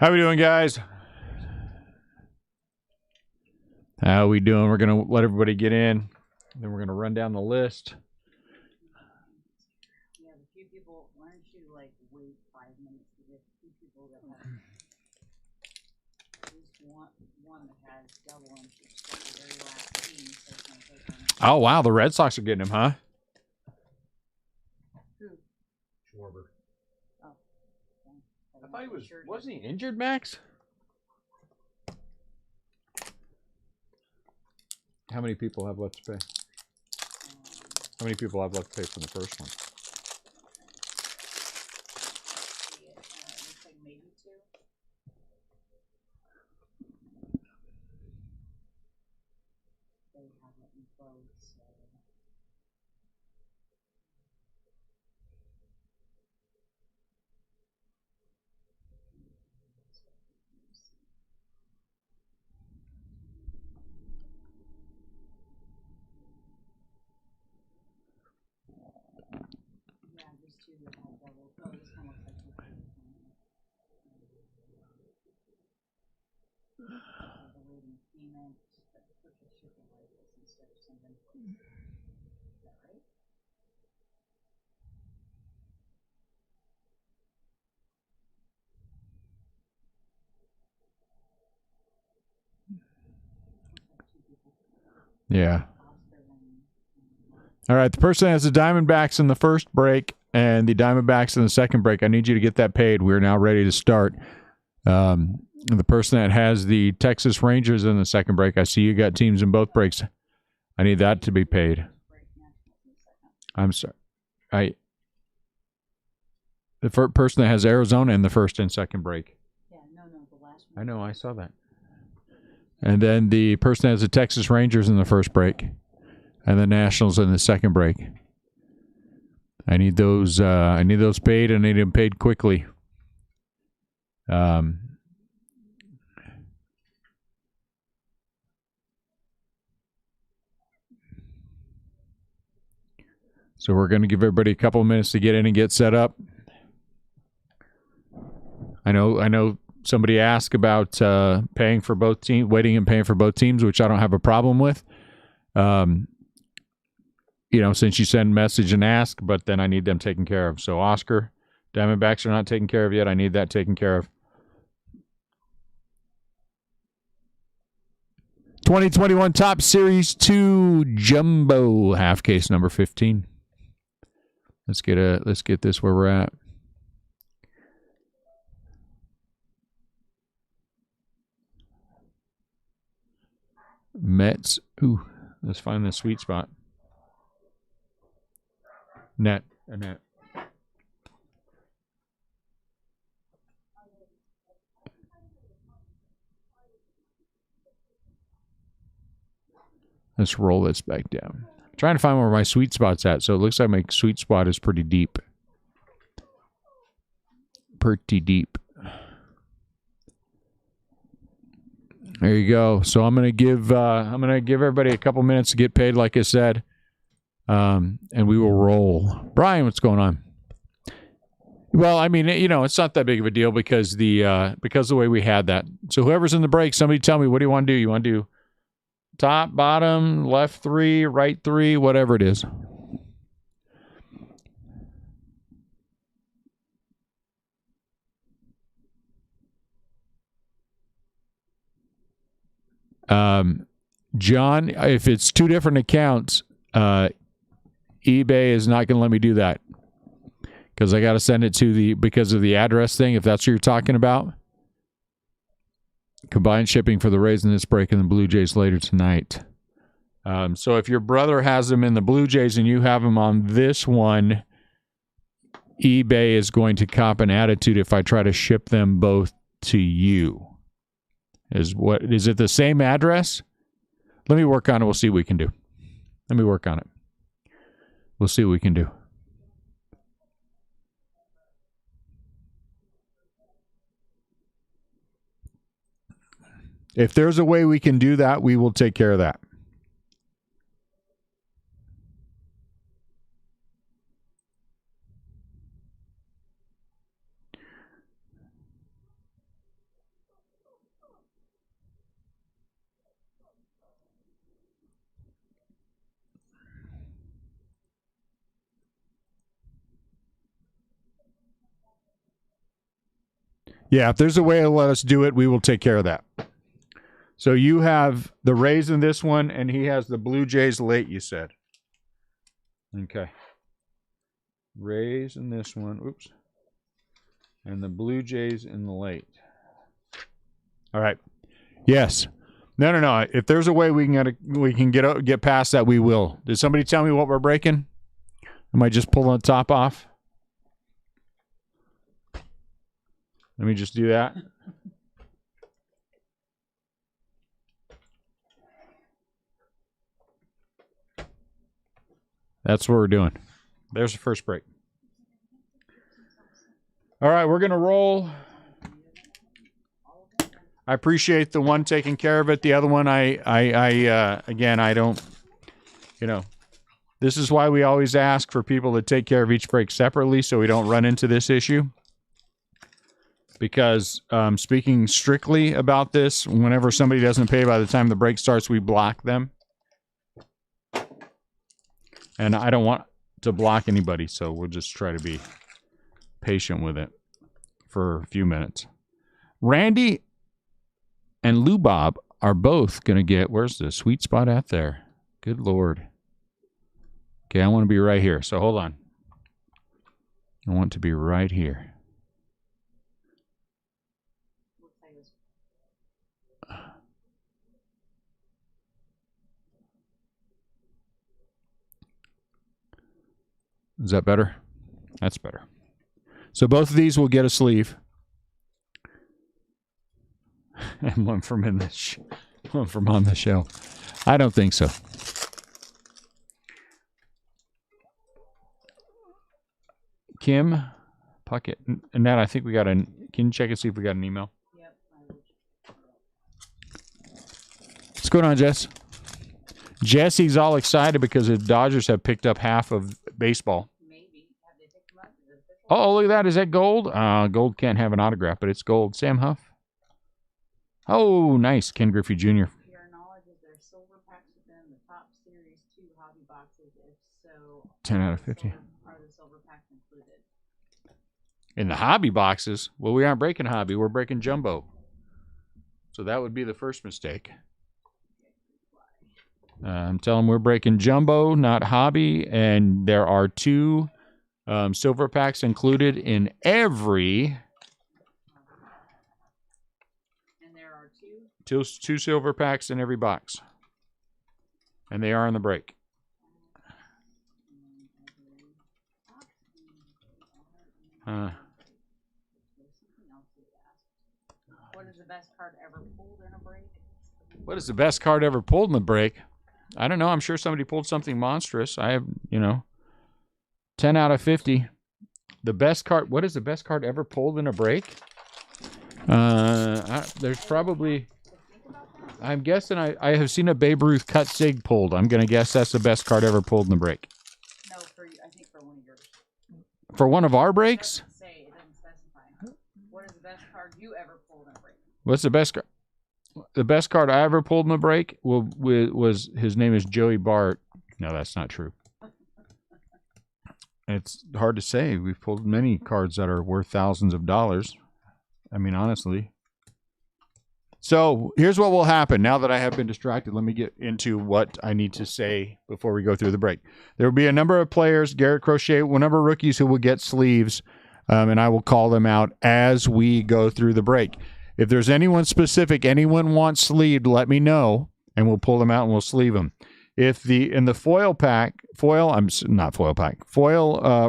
How we doing, guys? How we doing? We're going to let everybody get in. Then we're going to run down the list. Yeah, the few people, why don't you, like, wait 5 minutes to get 2 people that have at least one that has double entry stuff, the very last team, so it's going to take one. Oh, wow. The Red Sox are getting him, huh? Who? Schwarber. Oh. I thought he was... Wasn't he injured, Max? How many people have left to pay? How many people have left to pay for the first one? Looks like maybe 2. They haven't enclosed, so. Yeah, there's 2 that have double. Oh, this one looks like 2. The waiting payment, but purchase shipping labels instead of something. Is that right? Yeah. All right. The person that has the Diamondbacks in the first break and the Diamondbacks in the second break, I need you to get that paid. We're now ready to start. The person that has the Texas Rangers in the second break, I see you got teams in both breaks. I need that to be paid. I'm sorry. The first person that has Arizona in the first and second break. Yeah, no, the last one. I know, I saw that. And then the person that has the Texas Rangers in the first break, and the Nationals in the second break. I need those paid, and I need them paid quickly. So we're going to give everybody a couple of minutes to get in and get set up. I know somebody asked about paying for both teams, waiting and paying for both teams, which I don't have a problem with. Since you send a message and ask, but then I need them taken care of. So Oscar, Diamondbacks are not taken care of yet. I need that taken care of. 2021 Top Series 2 Jumbo half case number 15. Let's get this where we're at. Mets. Ooh, let's find the sweet spot. Net. Let's roll this back down. I'm trying to find where my sweet spot's at, so it looks like my sweet spot is pretty deep. Pretty deep. There you go. So I'm gonna give everybody a couple minutes to get paid, like I said, and we will roll. Brian, what's going on? Well, I mean, it's not that big of a deal because the way we had that. So whoever's in the break, somebody tell me, what do you want to do? You want to do top, bottom, left 3, right 3, whatever it is. John, if it's 2 different accounts, eBay is not going to let me do that because I got to send it to because of the address thing, if that's what you're talking about. Combined shipping for the Rays in this break and the Blue Jays later tonight. So if your brother has them in the Blue Jays and you have them on this one, eBay is going to cop an attitude if I try to ship them both to you. Is it the same address? Let me work on it. We'll see what we can do. Let me work on it. We'll see what we can do. If there's a way we can do that, we will take care of that. Yeah, if there's a way to let us do it, we will take care of that. So you have the Rays in this one, and he has the Blue Jays late, you said. Okay. Rays in this one. Oops. And the Blue Jays in the late. All right. Yes. No. If there's a way we can get past that, we will. Did somebody tell me what we're breaking? Am I just pulling the top off? Let me just do that. That's what we're doing. There's the first break. All right, we're going to roll. I appreciate the one taking care of it. The other one, again, I don't, this is why we always ask for people to take care of each break separately so we don't run into this issue. Because speaking strictly about this, whenever somebody doesn't pay by the time the break starts, we block them. And I don't want to block anybody, so we'll just try to be patient with it for a few minutes. Randy and Lou Bob are both going to get, where's the sweet spot at there? Good Lord. Okay, I want to be right here, so hold on. I want to be right here. Is that better? That's better. So both of these will get a sleeve. And one from on the show. I don't think so. Kim, Puckett, and Nat, I think we got can you check and see if we got an email? Yep. What's going on, Jess? Jesse's all excited because the Dodgers have picked up half of baseball. Maybe. Have they picked them up? Is it official? Oh, look at that. Is that gold? Gold can't have an autograph, but it's gold. Sam Huff. Oh, nice. Ken Griffey Jr. To your knowledge, is there silver packs within the top Series 2 hobby boxes? If so, 10 out of 50. Are the silver packs included? In the hobby boxes? Well, we aren't breaking hobby. We're breaking jumbo. So that would be the first mistake. I'm telling them we're breaking jumbo, not hobby, and there are 2 silver packs included in every. And there are 2 silver packs in every box, and they are in the break. What is the best card ever pulled in a break? What is the best card ever pulled in the break? I don't know. I'm sure somebody pulled something monstrous. I have, 10 out of 50. The best card. What is the best card ever pulled in a break? There's probably. I'm guessing I have seen a Babe Ruth cut sig pulled. I'm going to guess that's the best card ever pulled in the break. No, I think for one of yours. For one of our breaks? It doesn't specify. What is the best card you ever pulled in a break? What's the best card? The best card I ever pulled in the break was his name is Joey Bart. No, that's not true. It's hard to say. We've pulled many cards that are worth thousands of dollars. I mean, honestly. So here's what will happen. Now that I have been distracted, let me get into what I need to say before we go through the break. There will be a number of players, Garrett Crochet, a number of rookies who will get sleeves, and I will call them out as we go through the break. If there's anyone specific, anyone wants sleeved, let me know, and we'll pull them out and we'll sleeve them. If in the foil,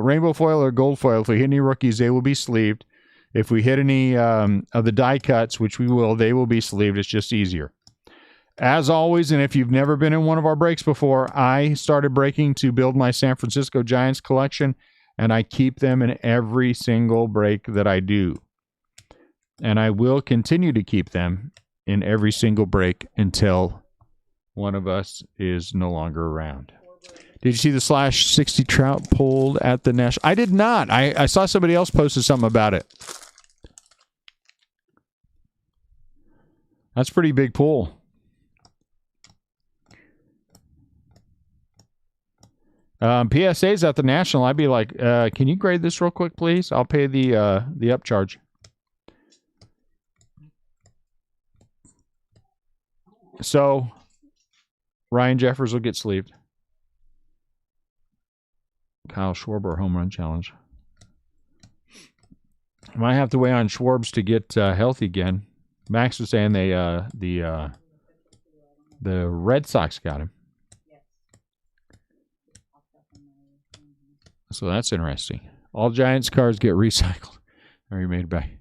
rainbow foil or gold foil, if we hit any rookies, they will be sleeved. If we hit any of the die cuts, which we will, they will be sleeved. It's just easier. As always, and if you've never been in one of our breaks before, I started breaking to build my San Francisco Giants collection, and I keep them in every single break that I do. And I will continue to keep them in every single break until one of us is no longer around. Did you see the /60 trout pulled at the National? I did not. I saw somebody else posted something about it. That's a pretty big pull. PSAs at the National. I'd be like, can you grade this real quick, please? I'll pay the upcharge. So Ryan Jeffers will get sleeved. Kyle Schwarber home run challenge. Might have to wait on Schwarbs to get healthy again. Max was saying the Red Sox got him. So that's interesting. All Giants cars get recycled or remade by.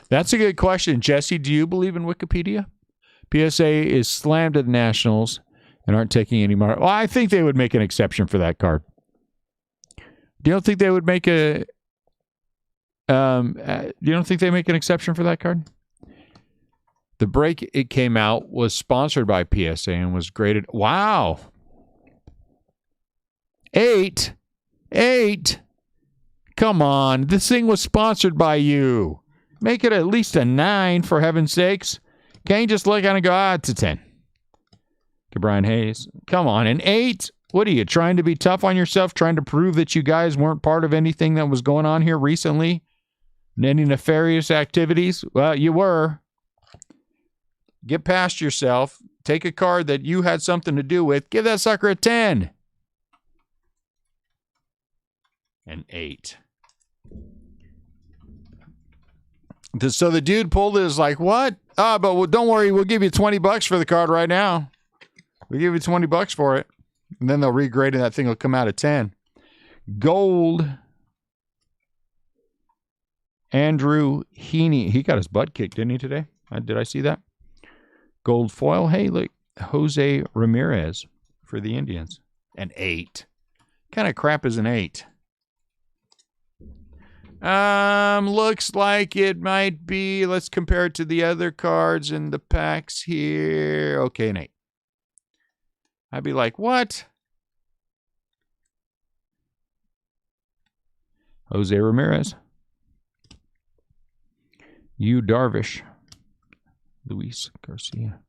That's a good question. Jesse, do you believe in Wikipedia? PSA is slammed at the Nationals and aren't taking any more. Well, I think they would make an exception for that card. Do you don't think they would make a... you don't think they make an exception for that card? The break it came out was sponsored by PSA and was graded. Wow. 8. Come on. This thing was sponsored by you. Make it at least a 9, for heaven's sakes. Can't you just look at it and go, it's a 10. To Brian Hayes. Come on. An 8? What are you, trying to be tough on yourself? Trying to prove that you guys weren't part of anything that was going on here recently? Any nefarious activities? Well, you were. Get past yourself. Take a card that you had something to do with. Give that sucker a 10. An 8. So the dude pulled it, is like, what? But don't worry, we'll give you $20 for the card right now. We'll give you $20 for it. And then they'll regrade and that thing will come out at 10. Gold. Andrew Heaney. He got his butt kicked, didn't he, today? Did I see that? Gold foil. Hey, look. Jose Ramirez for the Indians. An 8. What kind of crap is an 8? Looks like it might be. Let's compare it to the other cards in the packs here. Okay, an 8. I'd be like, what? Jose Ramirez. Yu Darvish. Luis Garcia.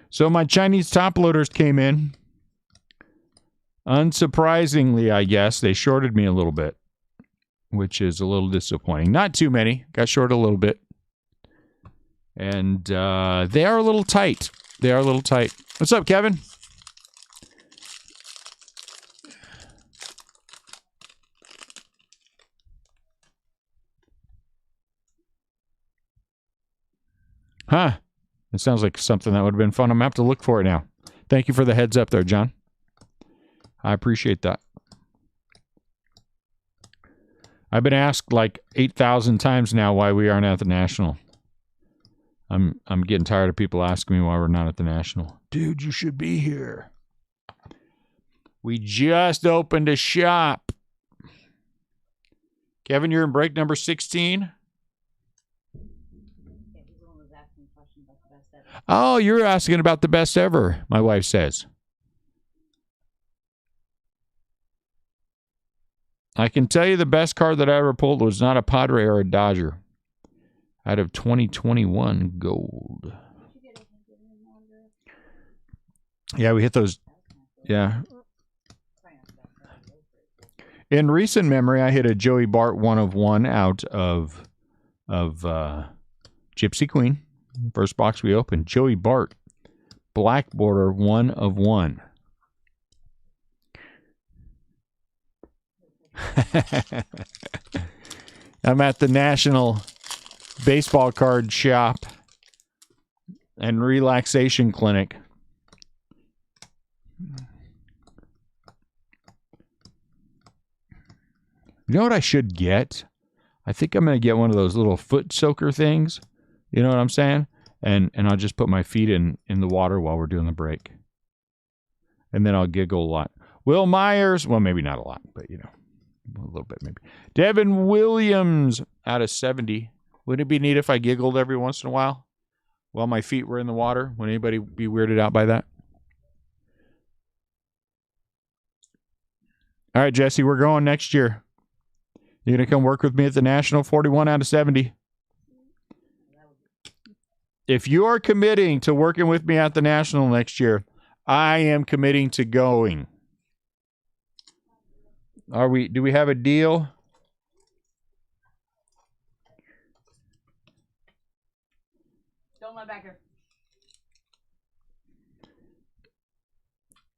So my Chinese top loaders came in. Unsurprisingly, I guess, they shorted me a little bit, which is a little disappointing. Not too many. Got short a little bit. And they are a little tight. They are a little tight. What's up, Kevin? Huh. It sounds like something that would have been fun. I'm going to have to look for it now. Thank you for the heads up there, John. I appreciate that. I've been asked like 8,000 times now why we aren't at the National. I'm getting tired of people asking me why we're not at the National. Dude, you should be here. We just opened a shop. Kevin, you're in break number 16? Oh, you're asking about the best ever, my wife says. I can tell you the best card that I ever pulled was not a Padre or a Dodger. Out of 2021 gold. Yeah, we hit those. Yeah. In recent memory, I hit a Joey Bart 1 of 1 out of Gypsy Queen. First box we opened. Joey Bart. Black border 1 of 1. I'm at the National Baseball Card Shop and Relaxation Clinic. You know what I should get? I think I'm going to get one of those little foot soaker things. You know what I'm saying? And I'll just put my feet in the water while we're doing the break. And then I'll giggle a lot. Will Myers, well, maybe not a lot, but you know. A little bit, maybe. Devin Williams out of 70. Wouldn't it be neat if I giggled every once in a while my feet were in the water? Would anybody be weirded out by that? All right, Jesse, we're going next year. You going to come work with me at the National? 41 out of 70. If you are committing to working with me at the National next year, I am committing to going. Do we have a deal? Don't let back here.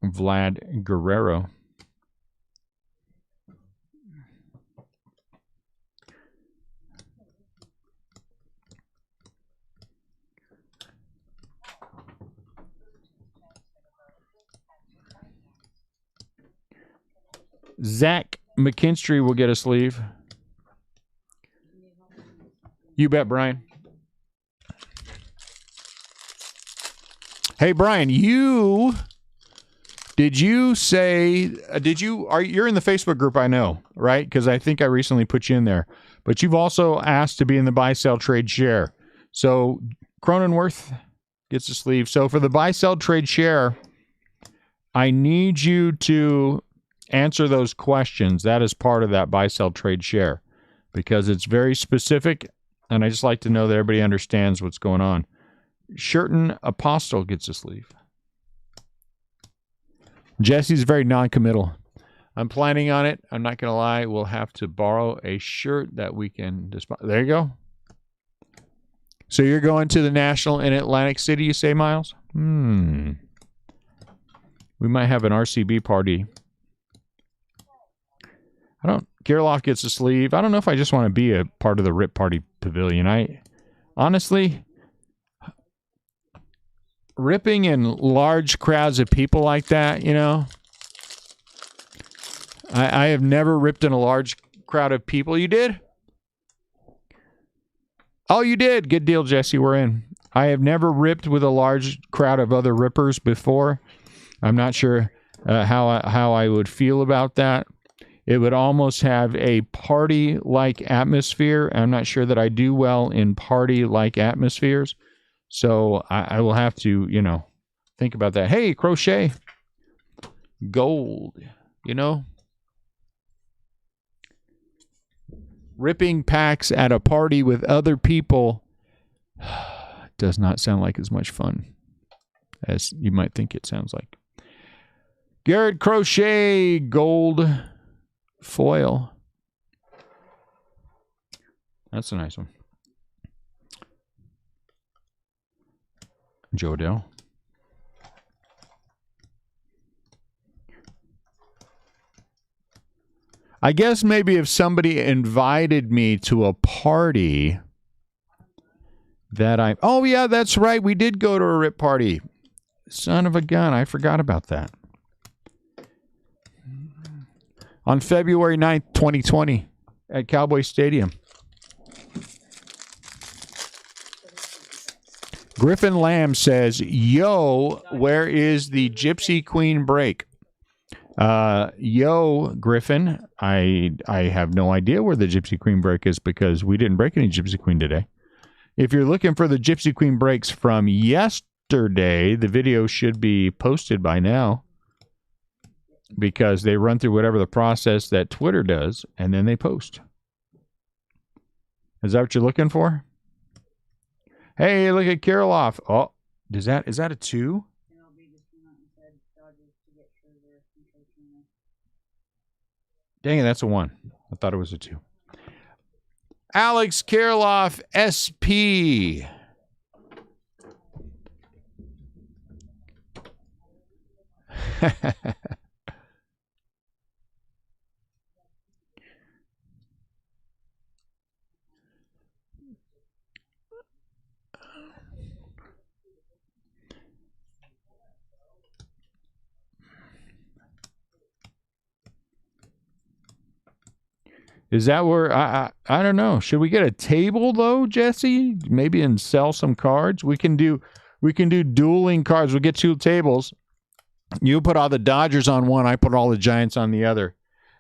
Vlad Guerrero. Zach McKinstry will get a sleeve. You bet, Brian. Hey, Brian, did you say, you're in the Facebook group, I know, right? Because I think I recently put you in there. But you've also asked to be in the buy, sell, trade, share. So Cronenworth gets a sleeve. So for the buy, sell, trade, share, I need you to answer those questions. That is part of that buy, sell, trade, share, because it's very specific, and I just like to know that everybody understands what's going on. Shirton Apostle gets a sleeve. Jesse's very non-committal. I'm planning on it. I'm not going to lie. We'll have to borrow a shirt that we can display. There you go. So you're going to the National in Atlantic City, you say, Miles? We might have an RCB party. Kirilov gets a sleeve. I don't know if I just want to be a part of the Rip Party Pavilion. Honestly, ripping in large crowds of people like that, I have never ripped in a large crowd of people. You did? Oh, you did. Good deal, Jesse. We're in. I have never ripped with a large crowd of other rippers before. I'm not sure how I would feel about that. It would almost have a party-like atmosphere. I'm not sure that I do well in party-like atmospheres. So I will have to, think about that. Hey, Crochet. Gold, Ripping packs at a party with other people does not sound like as much fun as you might think it sounds like. Garrett Crochet, gold foil. That's a nice one. Joe Dell. I guess maybe if somebody invited me to a party that oh yeah, that's right. We did go to a rip party. Son of a gun. I forgot about that. On February 9th, 2020 at Cowboy Stadium. Griffin Lamb says, yo, where is the Gypsy Queen break? Yo, Griffin, I have no idea where the Gypsy Queen break is because we didn't break any Gypsy Queen today. If you're looking for the Gypsy Queen breaks from yesterday, the video should be posted by now because they run through whatever the process that Twitter does, and then they post. Is that what you're looking for? Hey, look at Kirilov. Oh, is that a 2? Dang it, that's a 1. I thought it was a 2. Alex Kirilov, SP. Is that where I don't know. Should we get a table though, Jesse? Maybe and sell some cards. We can do dueling cards. We'll get 2 tables. You put all the Dodgers on one. I put all the Giants on the other.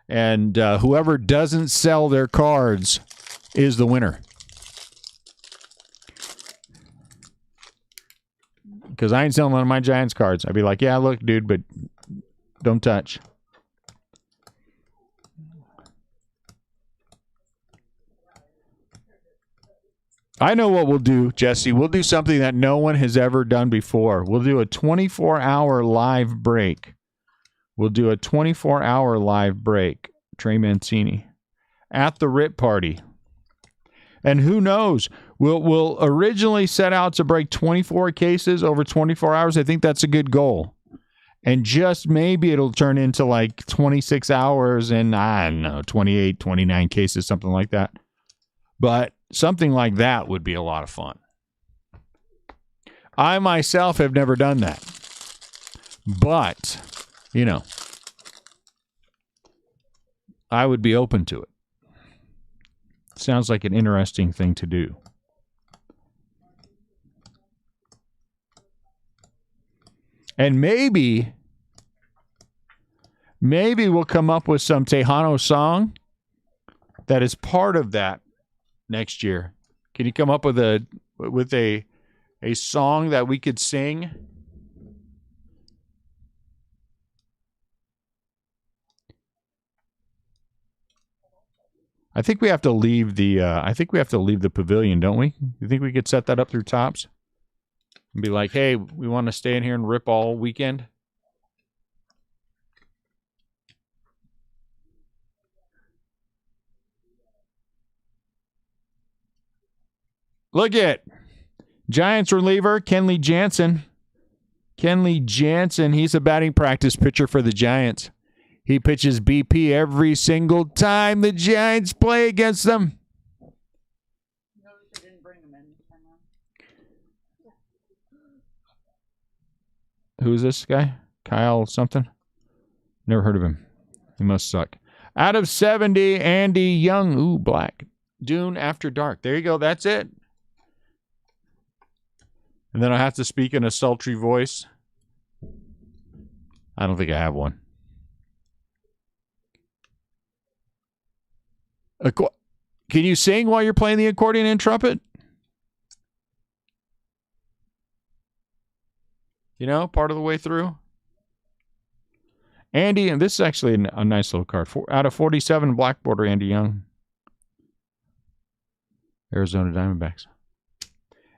And whoever doesn't sell their cards is the winner. Because I ain't selling one of my Giants cards. I'd be like, yeah, look, dude, but don't touch. I know what we'll do, Jesse. We'll do something that no one has ever done before. We'll do a 24-hour live break. Trey Mancini. At the Rip Party. And who knows? We'll originally set out to break 24 cases over 24 hours. I think that's a good goal. And just maybe it'll turn into like 26 hours and, I don't know, 28, 29 cases, something like that. But something like that would be a lot of fun. I myself have never done that. But, you know, I would be open to it. Sounds like an interesting thing to do. And maybe we'll come up with some Tejano song that is part of that next year. Can you come up with a song that we could sing? I think we have to leave the pavilion, don't we? You think we could set that up through Tops? And be like, hey, we want to stay in here and rip all weekend? Look at Giants reliever Kenley Jansen. Kenley Jansen, he's a batting practice pitcher for the Giants. He pitches BP every single time the Giants play against them. Notice they didn't bring him in this time around. Who's this guy? Kyle something? Never heard of him. He must suck. Out of 70, Andy Young. Ooh, black. Dune After Dark. There you go. That's it. And then I have to speak in a sultry voice. I don't think I have one. Can you sing while you're playing the accordion and trumpet? You know, part of the way through. Andy, and this is actually a nice little card. Out of 47, black border, Andy Young. Arizona Diamondbacks.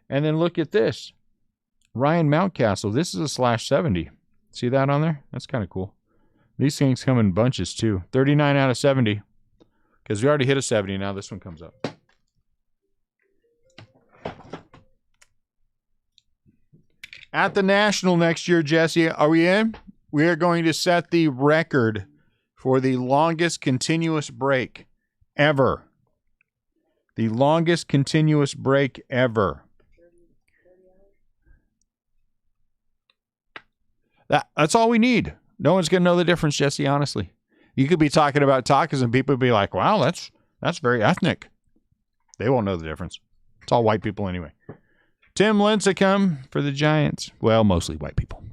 And then look at this. Ryan Mountcastle. This is a /70. See that on there? That's kind of cool. These things come in bunches too. 39 out of 70. Because we already hit a 70. Now this one comes up. At the National next year, Jesse, are we in? We are going to set the record for the longest continuous break ever. The longest continuous break ever. That's all we need. No one's going to know the difference, Jesse, honestly. You could be talking about tacos and people would be like, wow, that's very ethnic. They won't know the difference. It's all white people anyway. Tim Lincecum for the Giants. Well, mostly white people.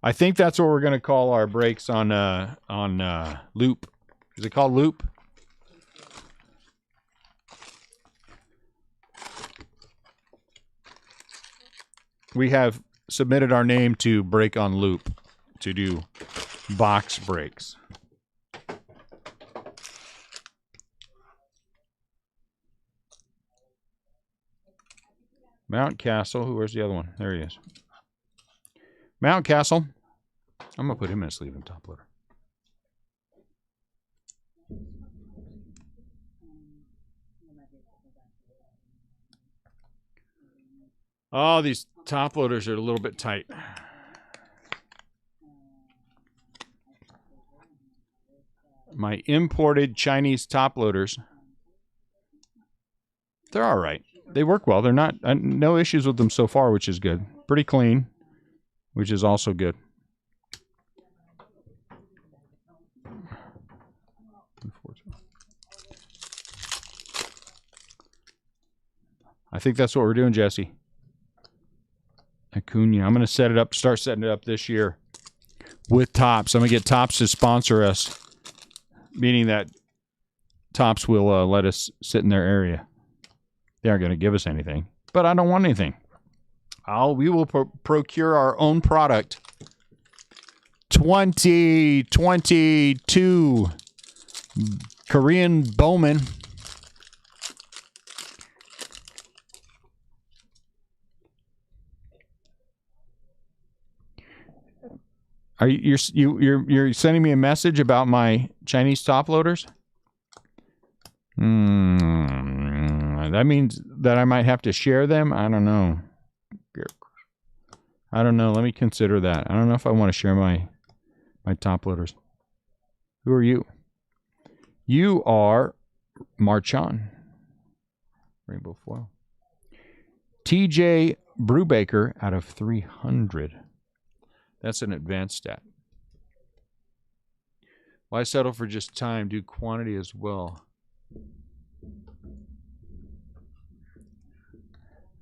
I think that's what we're going to call our breaks on Loop. Is it called Loop? We have submitted our name to Break on Loop to do box breaks. Mountcastle. Where's the other one? There he is. Mountcastle. I'm going to put him in a sleeve and top loader. Oh, these top loaders are a little bit tight. My imported Chinese top loaders. They're all right. They work well. They're not, no issues with them so far, which is good. Pretty clean, which is also good. I think that's what we're doing, Jesse. Acuna. I'm going to set it up, start setting it up this year with Topps. I'm going to get Topps to sponsor us, meaning that Topps will let us sit in their area. They aren't going to give us anything, but I don't want anything. We will procure our own product. 2022 Korean Bowman. Are you're sending me a message about my Chinese top loaders? That means that I might have to share them. I don't know. Let me consider that. I don't know if I want to share my top loaders. Who are you? You are Marchand. Rainbow foil. TJ Brubaker out of 300. That's an advanced stat. Why settle for just time? Do quantity as well.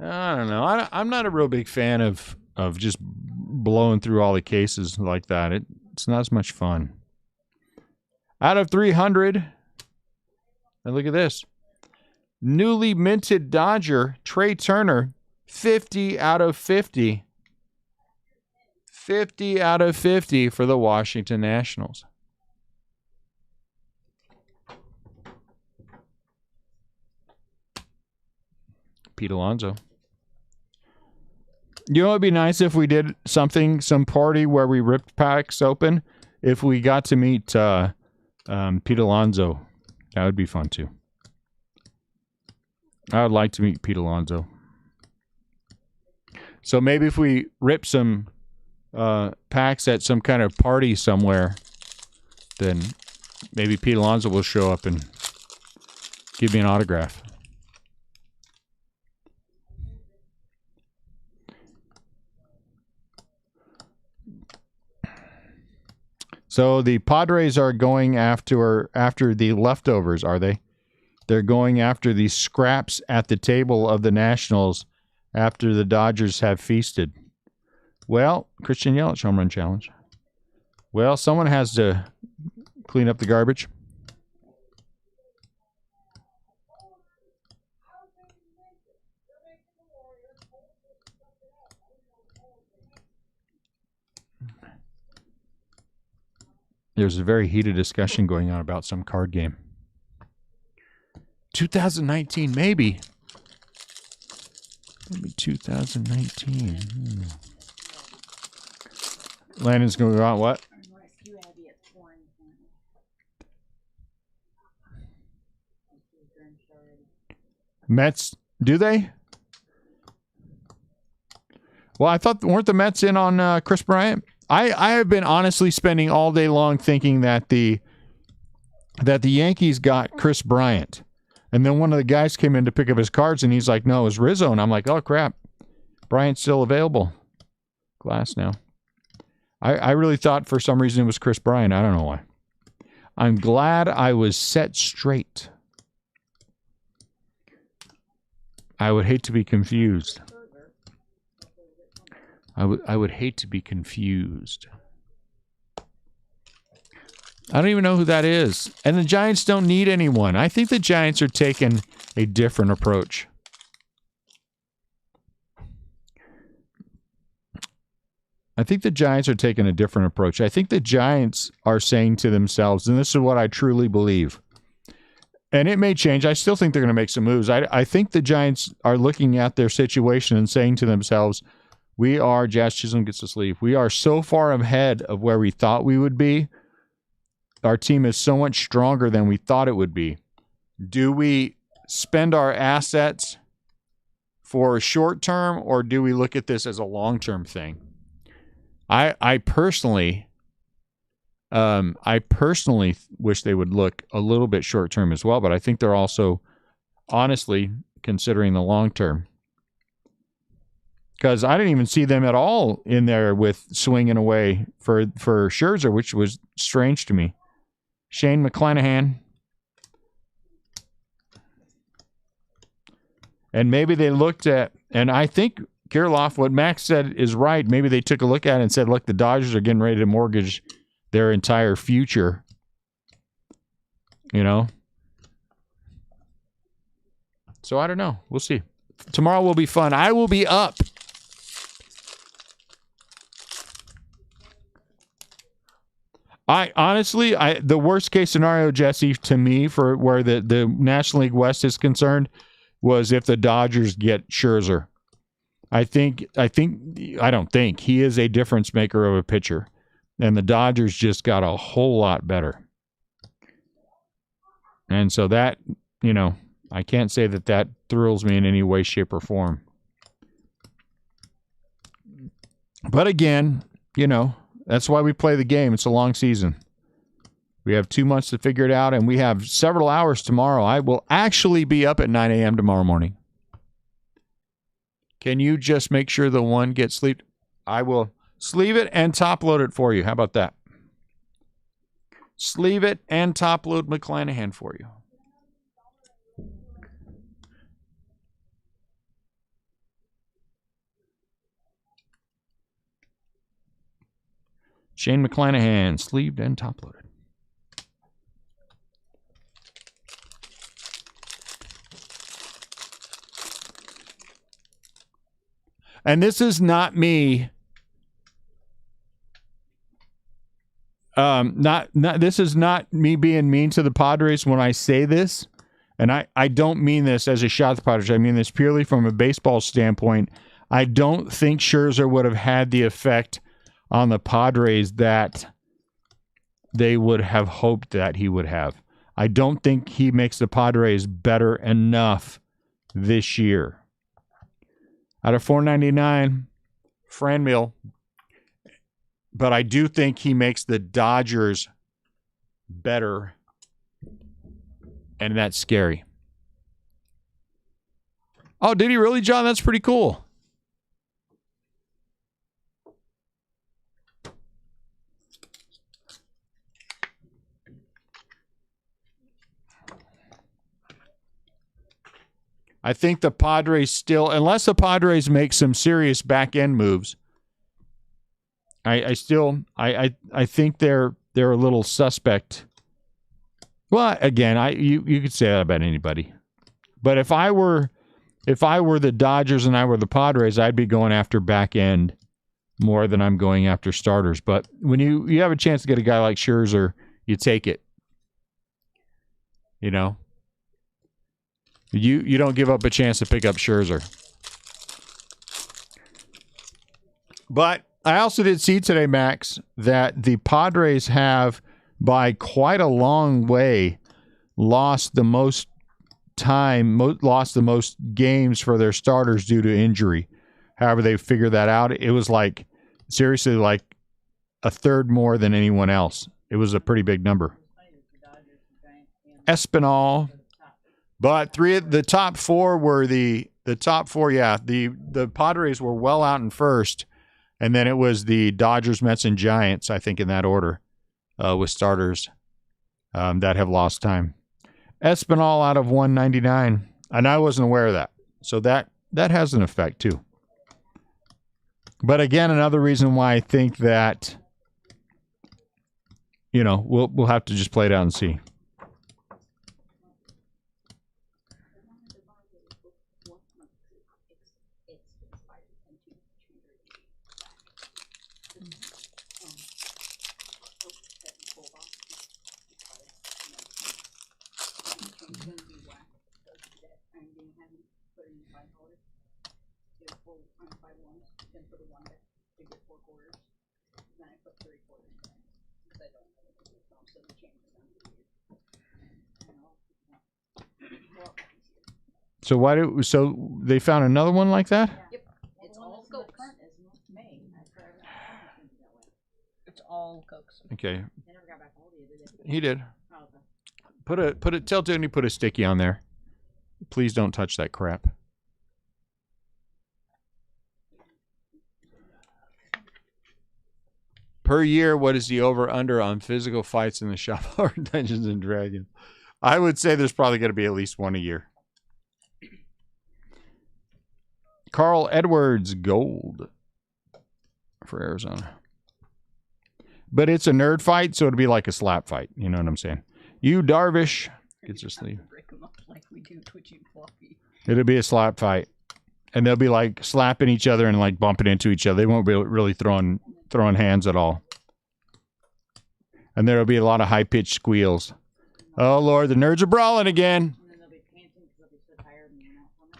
I don't know. I'm not a real big fan of just blowing through all the cases like that. It's not as much fun. Out of 300. And look at this. Newly minted Dodger, Trey Turner, 50 out of 50. 50 out of 50 for the Washington Nationals. Pete Alonso. You know, it'd be nice if we did some party where we ripped packs open. If we got to meet Pete Alonso, that would be fun too. I would like to meet Pete Alonso. So maybe if we rip some packs at some kind of party somewhere, then maybe Pete Alonso will show up and give me an autograph. So the Padres are going after the leftovers, are they? They're going after the scraps at the table of the Nationals after the Dodgers have feasted. Well, Christian Yelich home run challenge. Well, someone has to clean up the garbage. There's a very heated discussion going on about some card game. 2019, maybe. Maybe 2019. Landon's going to go out what? Mets, do they? Well, I thought, weren't the Mets in on Chris Bryant? I have been honestly spending all day long thinking that the Yankees got Chris Bryant. And then one of the guys came in to pick up his cards, and he's like, no, it was Rizzo. And I'm like, oh, crap. Bryant's still available. Glass now. I really thought for some reason it was Chris Bryant. I don't know why. I'm glad I was set straight. I would hate to be confused. I would hate to be confused. I don't even know who that is. And the Giants don't need anyone. I think the Giants are taking a different approach. I think the Giants are taking a different approach. I think the Giants are saying to themselves, and this is what I truly believe, and it may change. I still think they're going to make some moves. I think the Giants are looking at their situation and saying to themselves, we are, Jazz Chisholm gets to sleep. We are so far ahead of where we thought we would be. Our team is so much stronger than we thought it would be. Do we spend our assets for a short term, or do we look at this as a long-term thing? I personally wish they would look a little bit short-term as well, but I think they're also honestly considering the long-term. Because I didn't even see them at all in there with swinging away for Scherzer, which was strange to me. Shane McClanahan. And maybe they looked at, and I think Kirilloff, what Max said is right. Maybe they took a look at it and said, look, the Dodgers are getting ready to mortgage their entire future. You know? So I don't know. We'll see. Tomorrow will be fun. I will be up. The worst case scenario, Jesse, to me, for where the National League West is concerned, was if the Dodgers get Scherzer. I don't think he is a difference maker of a pitcher. And the Dodgers just got a whole lot better. And so that, you know, I can't say that that thrills me in any way, shape, or form. But again, you know, that's why we play the game. It's a long season. We have 2 months to figure it out, and we have several hours tomorrow. I will actually be up at 9 a.m. tomorrow morning. Can you just make sure the one gets sleep? I will sleeve it and top load it for you. How about that? Sleeve it and top load McClanahan for you. Shane McClanahan, sleeved and top loaded. And this is not me. This is not me being mean to the Padres when I say this. And I don't mean this as a shot at the Padres. I mean this purely from a baseball standpoint. I don't think Scherzer would have had the effect on the Padres that they would have hoped that he would have. I don't think he makes the Padres better enough this year. Out of $4.99, Franmil. But I do think he makes the Dodgers better. And that's scary. Oh, did he really, John? That's pretty cool. I think the Padres still, unless the Padres make some serious back end moves, I think they're a little suspect. Well, again, you could say that about anybody. But if I were the Dodgers and I were the Padres, I'd be going after back end more than I'm going after starters. But when you have a chance to get a guy like Scherzer, you take it. You know? You don't give up a chance to pick up Scherzer. But I also did see today, Max, that the Padres have, by quite a long way, lost the most games for their starters due to injury. However they figured that out, it was like, seriously, like a third more than anyone else. It was a pretty big number. Espinal. But the top four were the top four, yeah. The Padres were well out in first, and then it was the Dodgers, Mets, and Giants, I think, in that order, with starters that have lost time. Espinal out of 199, and I wasn't aware of that. So that has an effect, too. But again, another reason why I think that, you know, we'll have to just play it out and see. So they found another one like that? Yep. It's all Cokes. It's all Cokes. Okay. They never got back hold of you, did they? He did. Oh, okay. Tell Tony put a sticky on there. Please don't touch that crap. Per year, what is the over-under on physical fights in the shop or Dungeons and Dragons? I would say there's probably going to be at least one a year. Carl Edwards, gold for Arizona. But it's a nerd fight, so it'll be like a slap fight. You know what I'm saying? You Darvish gets a sleeve. Break them up like we do Twitchy and Fluffy. It'll be a slap fight. And they'll be like slapping each other and like bumping into each other. They won't be really throwing hands at all. And there'll be a lot of high-pitched squeals. Oh, Lord, the nerds are brawling again. And then they'll be panting because they'll be so tired and you're not coming.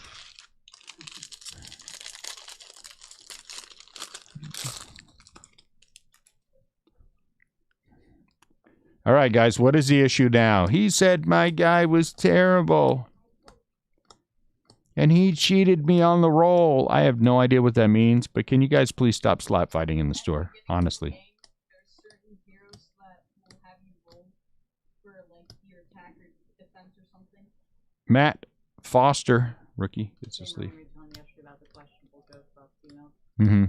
All right, guys, what is the issue now? He said my guy was terrible. And he cheated me on the roll. I have no idea what that means, but can you guys please stop slap fighting in the store? Honestly. There's certain heroes that will have you roll for like your attack or defense or something. Matt Foster, rookie, gets to sleep. You were telling me yesterday about the questionable joke about females. Mm-hmm.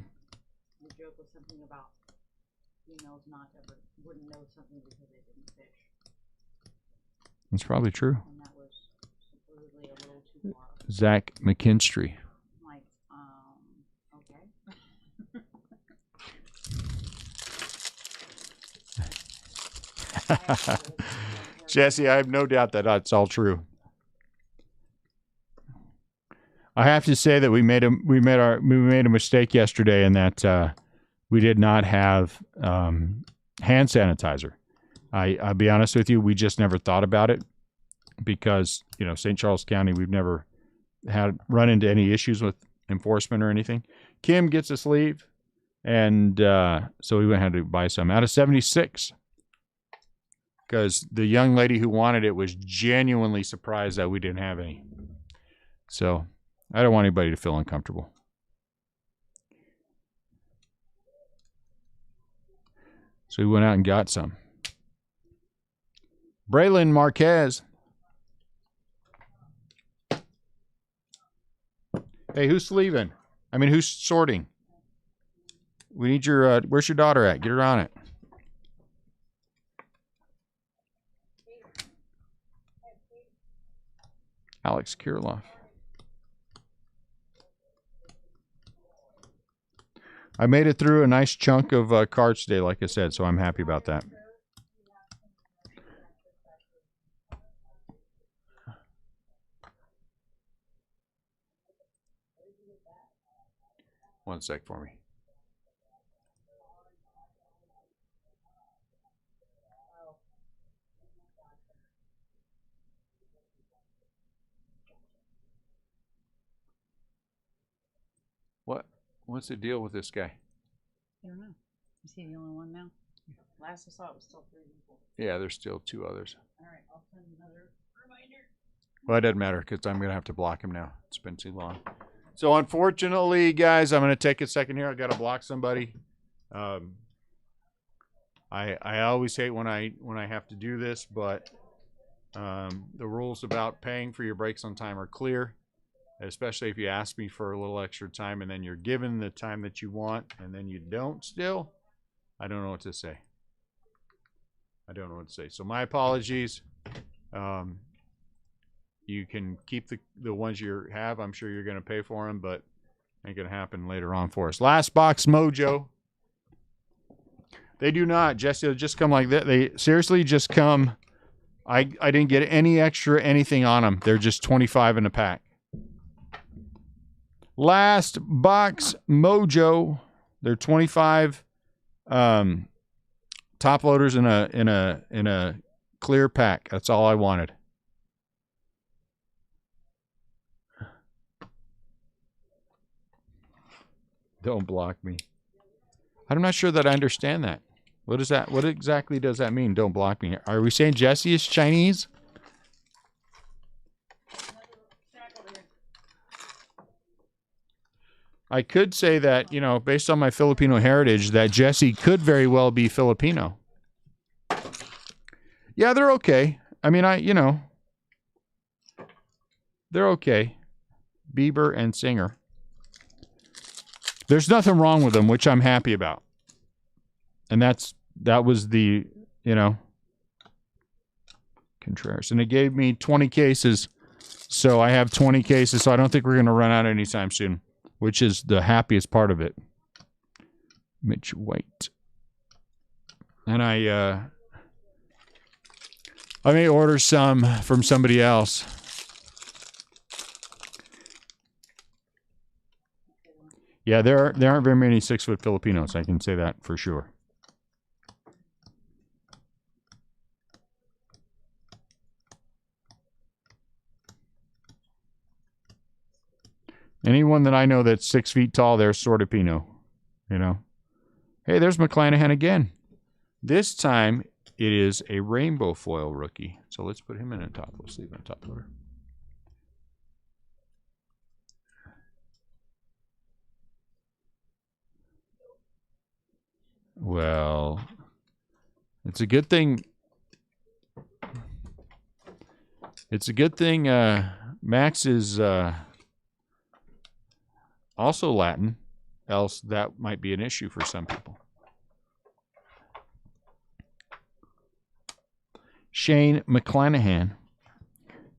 The joke was something about females not ever wouldn't know something because they didn't fish. That's probably true. And that was supposedly a little too far. Zach McKinstry. Like, okay. Jesse, I have no doubt that that's all true. I have to say that we made a mistake yesterday in that we did not have hand sanitizer. I'll be honest with you, we just never thought about it because, you know, St. Charles County, we've never had run into any issues with enforcement or anything. Kim gets a sleeve, and so we went ahead to buy some out of 76 because the young lady who wanted it was genuinely surprised that we didn't have any. So I don't want anybody to feel uncomfortable. So we went out and got some. Braylon Marquez. Hey, who's sleeving? I mean, who's sorting? We need your, where's your daughter at? Get her on it. Alex Kirilloff. I made it through a nice chunk of cards today, like I said, so I'm happy about that. One sec for me. What's the deal with this guy? I don't know. Is he the only one now? Last I saw it was still 3 people. Yeah, there's still 2 others. All right, I'll send another reminder. Well, it doesn't matter because I'm going to have to block him now. It's been too long. So unfortunately, guys, I'm going to take a second here. I got to block somebody. I always hate when I have to do this, but the rules about paying for your breaks on time are clear, especially if you ask me for a little extra time and then you're given the time that you want and then you don't still. I don't know what to say. So my apologies. You can keep the ones you have. I'm sure you're going to pay for them, but ain't going to happen later on for us. Last box mojo. They do not, Jesse. They'll just come like that. They seriously just come. I didn't get any extra anything on them. They're just 25 in a pack. Last box mojo. They're 25 top loaders in a clear pack. That's all I wanted. Don't block me. I'm not sure that I understand that. What is that? What exactly does that mean? Don't block me. Are we saying Jesse is Chinese? I could say that, you know, based on my Filipino heritage, that Jesse could very well be Filipino. Yeah, they're okay. I mean, they're okay. Bieber and Singer. There's nothing wrong with them, which I'm happy about. And that was the, Contreras. And it gave me 20 cases. So I have 20 cases. So I don't think we're going to run out anytime soon, which is the happiest part of it. Mitch White. And I may order some from somebody else. Yeah, there aren't very many 6-foot Filipinos. I can say that for sure. Anyone that I know that's 6 feet tall, they're sort of Pino. Hey, there's McClanahan again. This time It is a rainbow foil rookie. So let's put him in a top. Let's leave him in top loader. Well, it's a good thing. It's a good thing Max is also Latin, else that might be an issue for some people. Shane McClanahan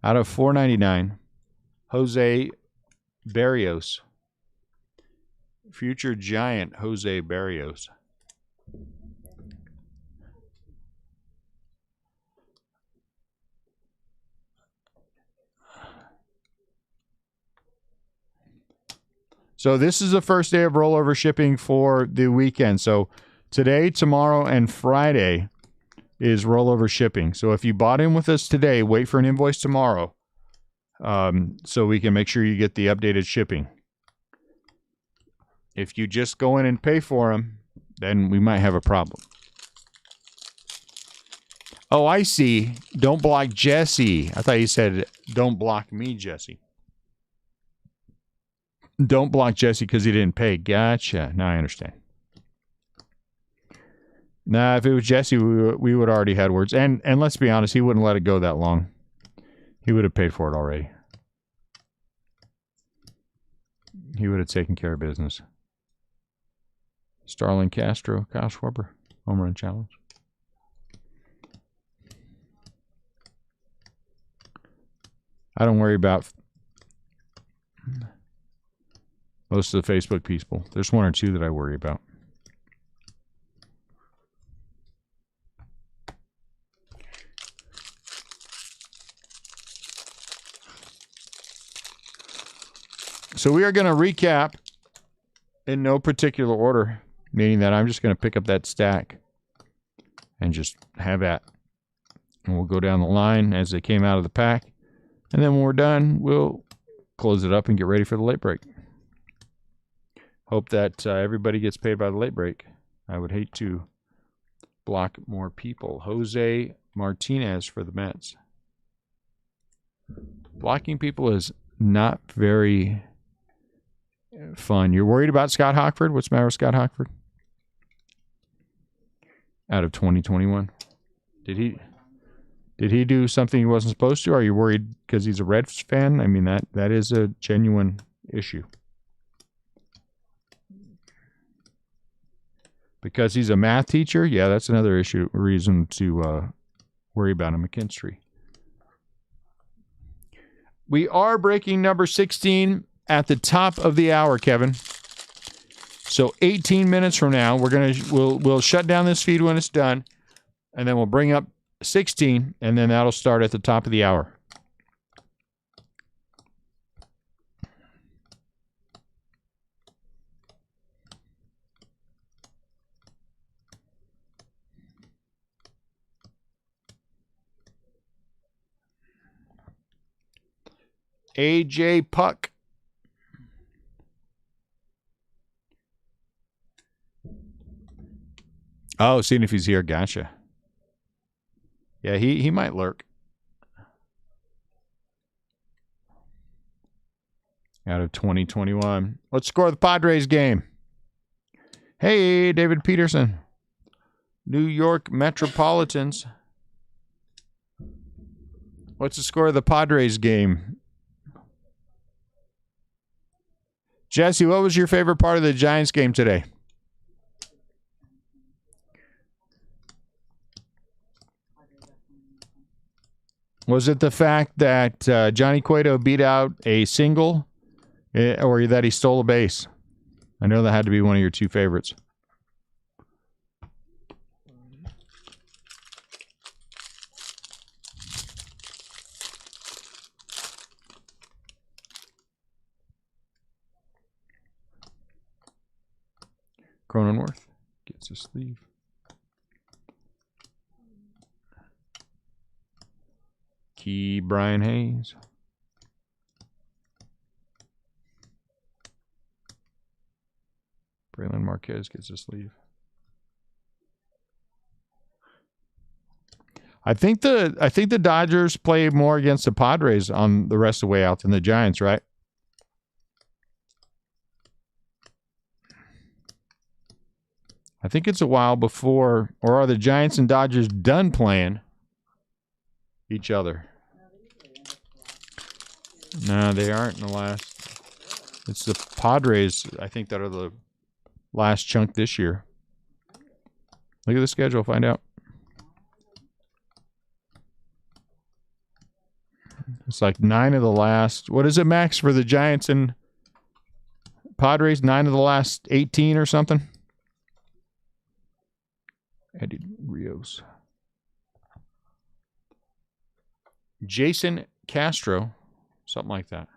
out of 499. Jose Barrios. Future Giant Jose Barrios. So this is the first day of rollover shipping for the weekend. So today, tomorrow, and Friday is rollover shipping. So if you bought in with us today, wait for an invoice tomorrow so we can make sure you get the updated shipping. If you just go in and pay for them, then we might have a problem. Oh, I see. Don't block Jesse. I thought you said don't block me, Jesse. Don't block Jesse because he didn't pay. Gotcha. Now I understand. Nah, if it was Jesse, we would already had words. And let's be honest, he wouldn't let it go that long. He would have paid for it already. He would have taken care of business. Starling Castro, Kyle Schwarber, home run challenge. I don't worry about most of the Facebook people. There's one or two that I worry about. So we are going to recap in no particular order, meaning that I'm just going to pick up that stack and just have at. And we'll go down the line as they came out of the pack. And then when we're done, we'll close it up and get ready for the late break. Hope that everybody gets paid by the late break. I would hate to block more people. Jose Martinez for the Mets. Blocking people is not very fun. You're worried about Scott Hockford? What's the matter with Scott Hockford? Out of 2021. Did he do something he wasn't supposed to? Are you worried because he's a Reds fan? I mean, that is a genuine issue. Because he's a math teacher? Yeah, that's another reason to worry about a McKinstry. We are breaking number 16 at the top of the hour, Kevin. So 18 minutes from now, we'll shut down this feed when it's done, and then we'll bring up 16, and then that'll start at the top of the hour. AJ Puck. Oh, seeing if he's here. Gotcha. Yeah, he might lurk. Out of 2021. Let's score the Padres game. Hey, David Peterson. New York Metropolitans. What's the score of the Padres game? Jesse, what was your favorite part of the Giants game today? Was it the fact that Johnny Cueto beat out a single or that he stole a base? I know that had to be one of your two favorites. Cronenworth gets a sleeve. Key Brian Hayes. Braylon Marquez gets a sleeve. I think the Dodgers play more against the Padres on the rest of the way out than the Giants, right? I think it's a while before, or are the Giants and Dodgers done playing each other? No, they aren't in the last. It's the Padres, I think, that are the last chunk this year. Look at the schedule, find out. It's like 9 of the last. What is it, Max, for the Giants and Padres? 9 of the last 18 or something? Eddie Rios. Jason Castro. Something like that.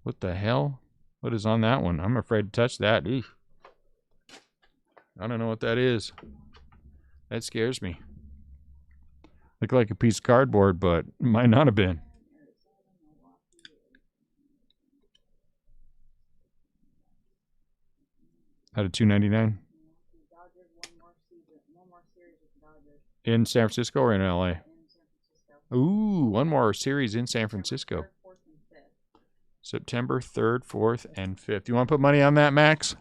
What the hell? What is on that one? I'm afraid to touch that. Eesh. I don't know what that is. That scares me. Look like a piece of cardboard, but might not have been. Out of 299. In San Francisco or in LA? Ooh, one more series in San Francisco. September 3rd, 4th, and 5th. You want to put money on that, Max?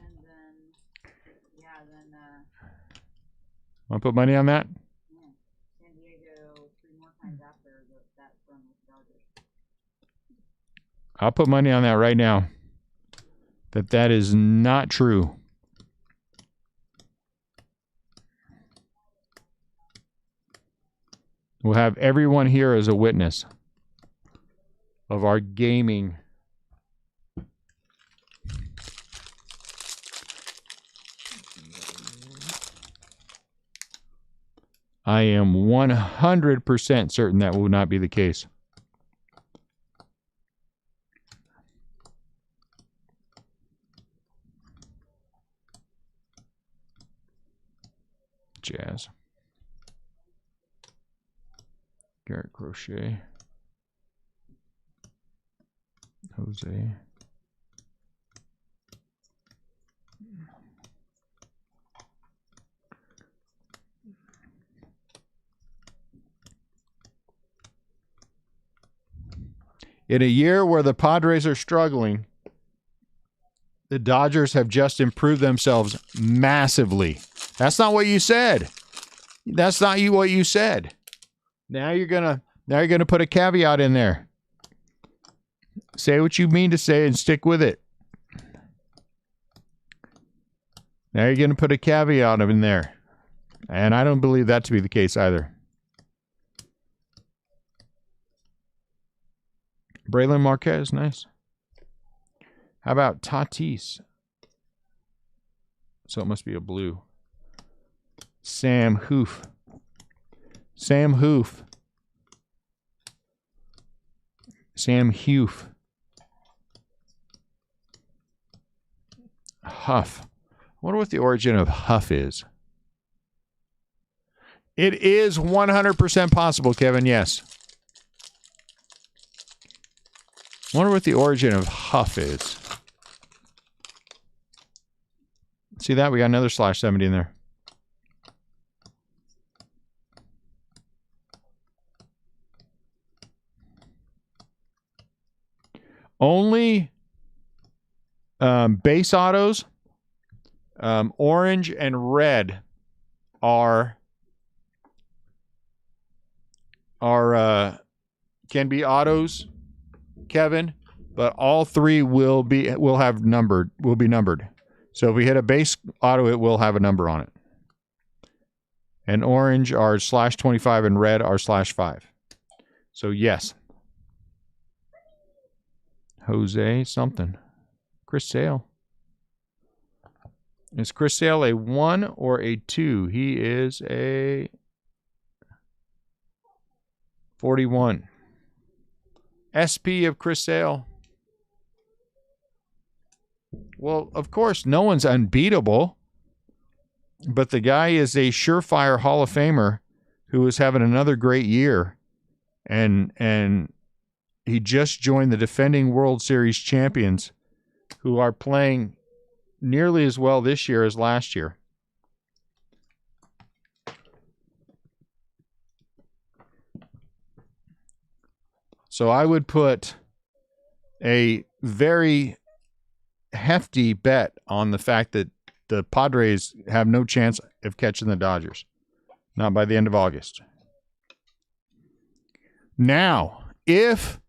Want to put money on that? San Diego 3 more times after that run with the Dodgers. I'll put money on that right now. That is not true. We'll have everyone here as a witness of our gaming. I am 100% certain that will not be the case. Jazz. Garrett Crochet. Jose. In a year where the Padres are struggling, the Dodgers have just improved themselves massively. That's not what you said. That's not what you said. Now you're gonna put a caveat in there. Say what you mean to say and stick with it. Now you're gonna put a caveat in there. And I don't believe that to be the case either. Braylon Marquez, nice. How about Tatis? So it must be a blue. Sam Hoof. Sam Hoof. Sam Hoof. Huff. I wonder what the origin of Huff is. It is 100% possible, Kevin, yes. I wonder what the origin of Huff is. See that? We got another /70 in there. Only base autos, orange and red can be autos, Kevin, but all three will be numbered. So if we hit a base auto, it will have a number on it. And orange are /25 and red are /5. So yes. Jose something. Chris Sale. Is Chris Sale a 1 or a 2? He is a 41. SP of Chris Sale. Well, of course, no one's unbeatable. But the guy is a surefire Hall of Famer who is having another great year. And he just joined the defending World Series champions who are playing nearly as well this year as last year. So I would put a very hefty bet on the fact that the Padres have no chance of catching the Dodgers. Not by the end of August. Now, if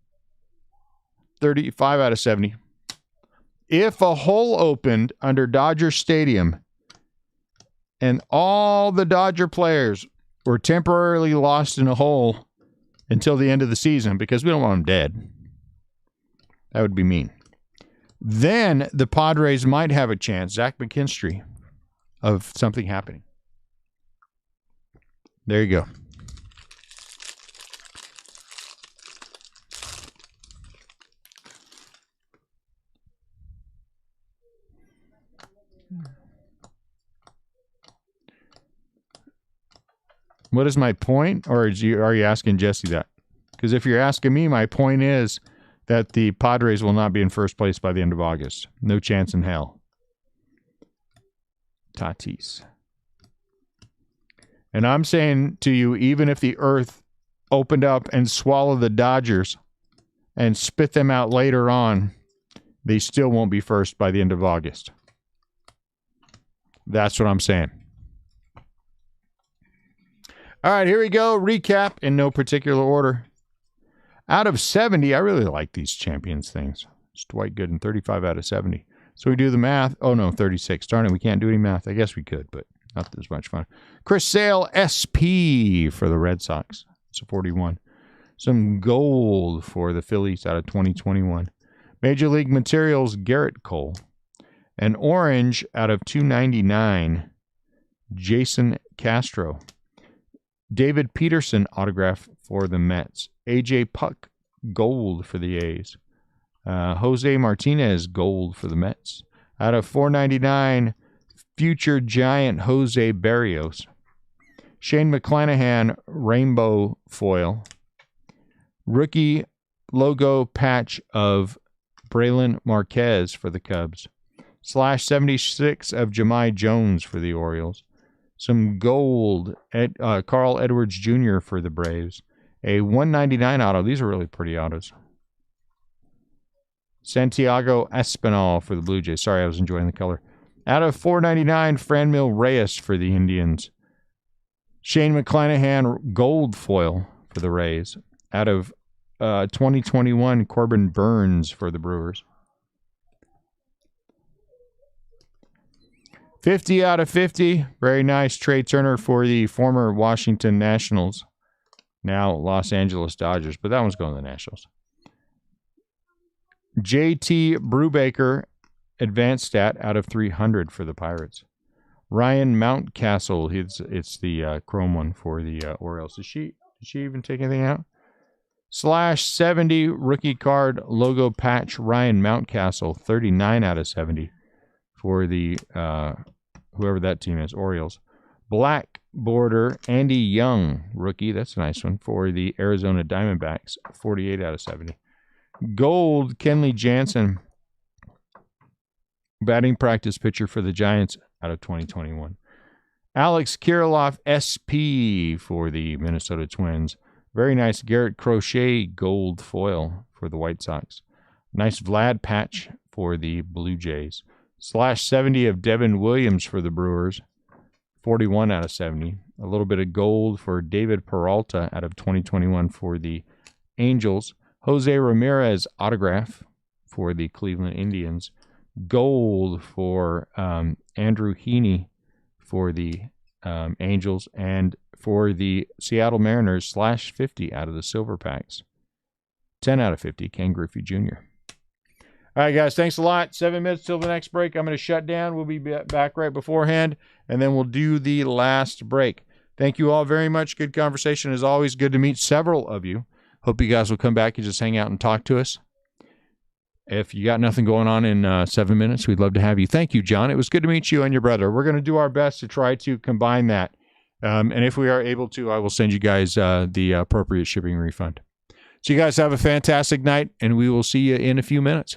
35 out of 70, if a hole opened under Dodger Stadium and all the Dodger players were temporarily lost in a hole until the end of the season, because we don't want them dead, that would be mean, then the Padres might have a chance, Zach McKinstry, of something happening. There you go. What is my point? Or are you asking Jesse that? Because if you're asking me, my point is that the Padres will not be in first place by the end of August. No chance in hell. Tatis. And I'm saying to you, even if the earth opened up and swallowed the Dodgers and spit them out later on, they still won't be first by the end of August. That's what I'm saying. All right, here we go. Recap in no particular order. Out of 70, I really like these champions things. It's Dwight Gooden, 35 out of 70. So we do the math. Oh, no, 36. Darn it, we can't do any math. I guess we could, but not as much fun. Chris Sale, SP for the Red Sox. It's a 41. Some gold for the Phillies out of 2021. Major League Materials, Garrett Cole. An orange out of 299, Jason Castro. David Peterson autograph for the Mets. A.J. Puck, gold for the A's. Jose Martinez, gold for the Mets. Out of 499, future Giant Jose Barrios. Shane McClanahan, rainbow foil. Rookie logo patch of Braylon Marquez for the Cubs. /76 of Jahmai Jones for the Orioles. Some gold, Carl Edwards Jr. for the Braves. A 199 auto. These are really pretty autos. Santiago Espinal for the Blue Jays. Sorry, I was enjoying the color. Out of 499, Franmil Reyes for the Indians. Shane McClanahan, gold foil for the Rays. Out of 2021, Corbin Burns for the Brewers. 50 out of 50. Very nice. Trey Turner for the former Washington Nationals. Now Los Angeles Dodgers. But that one's going to the Nationals. JT Brubaker, advanced stat out of 300 for the Pirates. Ryan Mountcastle. It's the chrome one for the Orioles. Did she even take anything out? /70 rookie card logo patch Ryan Mountcastle. 39 out of 70. For the, whoever that team is, Orioles. Black border, Andy Young, rookie. That's a nice one. For the Arizona Diamondbacks, 48 out of 70. Gold, Kenley Jansen, batting practice pitcher for the Giants out of 2021. Alex Kirilloff, SP for the Minnesota Twins. Very nice Garrett Crochet gold foil for the White Sox. Nice Vlad patch for the Blue Jays. /70 of Devin Williams for the Brewers. 41 out of 70. A little bit of gold for David Peralta out of 2021 for the Angels. Jose Ramirez autograph for the Cleveland Indians. Gold for Andrew Heaney for the Angels. And for the Seattle Mariners, /50 out of the Silver Packs. 10 out of 50, Ken Griffey Jr. All right, guys, thanks a lot. 7 minutes till the next break. I'm going to shut down. We'll be back right beforehand, and then we'll do the last break. Thank you all very much. Good conversation as always. Good to meet several of you. Hope you guys will come back and just hang out and talk to us. If you got nothing going on in 7 minutes, we'd love to have you. Thank you, John. It was good to meet you and your brother. We're going to do our best to try to combine that. And if we are able to, I will send you guys the appropriate shipping refund. So you guys have a fantastic night, and we will see you in a few minutes.